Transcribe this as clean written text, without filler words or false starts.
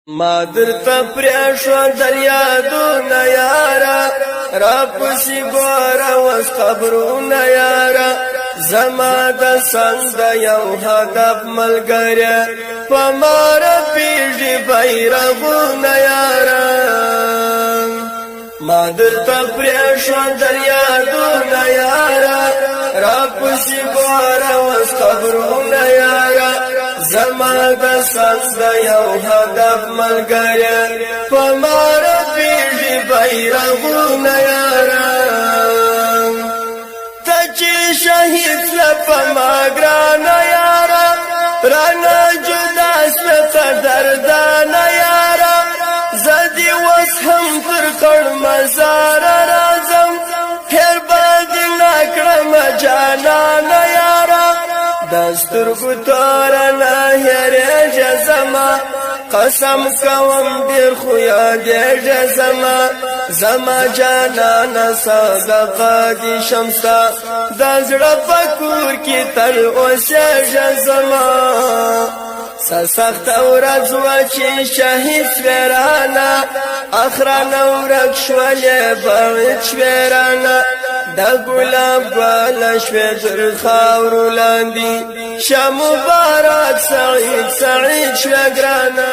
ما درته پریښو در یادونه یاره راپسې ګوره اوس قبرونه یاره زما د څنګ د یو هدف ملګری په ما رپېږي بیرغونه یاره ما درته پریښو در یادونه یاره راپسې ګوره اوس قبرونه یاره زما د څنګ د یو هدف ملګری په ما رپېږي بیرغونه یاره ته چې شهید شوه په ما ګرانه یاره رانه جدا شوه ته دردانه یاره زه دې اوس هم پر خړ مزاره راځم هېر به دې نه کړمه جانانه یاره د سترګو توره نه هېرېږي زما قسم کوم ډېر خو یادېږي زما جانانه صدقه دې شم ستا د زړه په کور کې تل اوسېږي زما سخته ورځ وه چې شهید شوې رانه اخرانه ورک شولې بغیت شوې رانه د ګلاب ګله شوې تر خاورو لاندې شه مبارک سعید شوې ګرانه